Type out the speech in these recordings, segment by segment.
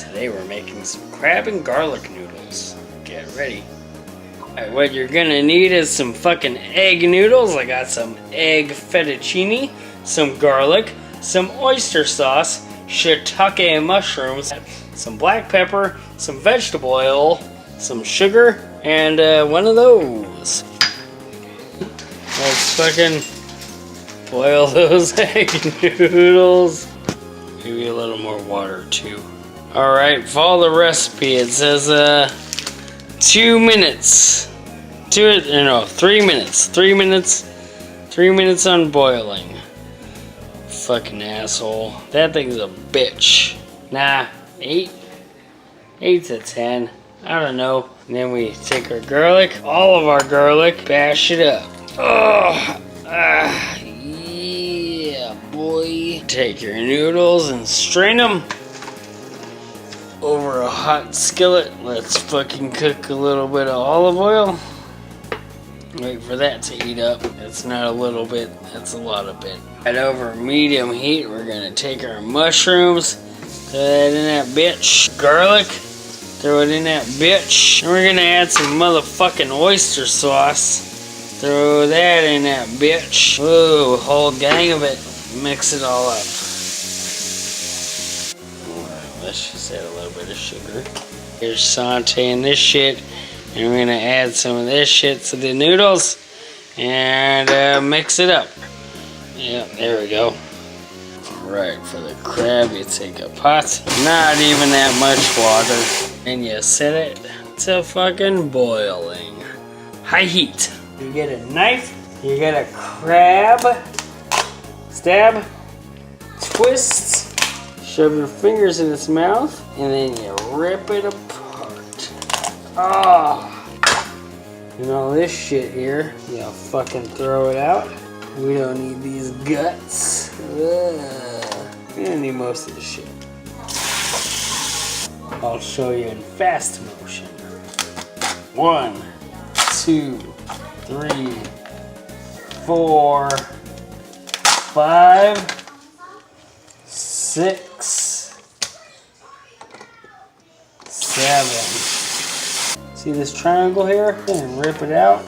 Today we're making some crab and garlic noodles. Get ready. Alright, what you're gonna need is some fucking egg noodles. I got some egg fettuccine, some garlic, some oyster sauce, shiitake mushrooms, some black pepper, some vegetable oil, some sugar, and one of those. Let's fucking boil those egg noodles. Maybe a little more water too. Alright, follow the recipe. It says 2 minutes. 3 minutes. 3 minutes. 3 minutes on boiling. Fucking asshole. That thing's a bitch. Nah, 8? 8 to 10. I don't know. And then we take our garlic, all of our garlic, bash it up. Oh, yeah, boy. Take your noodles and strain them over a hot skillet. Let's fucking cook a little bit of olive oil. Wait for that to heat up. It's not a little bit, it's a lot of bit. At over medium heat, we're gonna take our mushrooms, throw that in that bitch. Garlic, throw it in that bitch. And we're gonna add some motherfucking oyster sauce. Throw that in that bitch. Ooh, whole gang of it. Mix it all up. Let's just add a little bit of sugar. Here's sauteing this shit. And we're gonna add some of this shit to the noodles. And mix it up. Yep, there we go. Alright, for the crab you take a pot. Not even that much water. And you set it to fucking boiling. High heat. You get a knife, you get a crab, stab, twist, shove your fingers in its mouth, and then you rip it apart. Oh! And all this shit here, you fucking throw it out. We don't need these guts. Ugh. We don't need most of the shit. I'll show you in fast motion. 1, 2, 3, 4, 5, 6, 7. See this triangle here? And rip it out.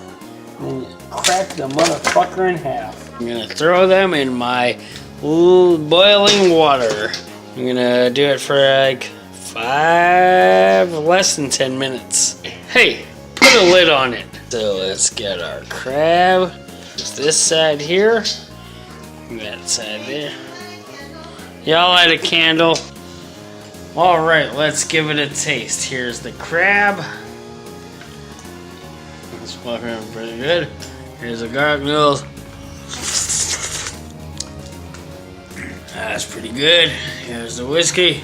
And then you crack the motherfucker in half. I'm gonna throw them in my boiling water. I'm gonna do it for like less than 10 minutes. Hey, put a lid on it. So let's get our crab. Just this side here. That side there. Y'all light a candle. Alright, let's give it a taste. Here's the crab. It's fucking pretty good. Here's the garlic noodles. That's pretty good. Here's the whiskey.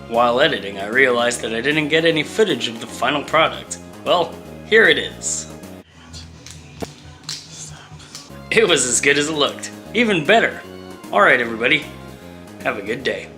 While editing, I realized that I didn't get any footage of the final product. Well, here it is. It was as good as it looked. Even better. Alright everybody, have a good day.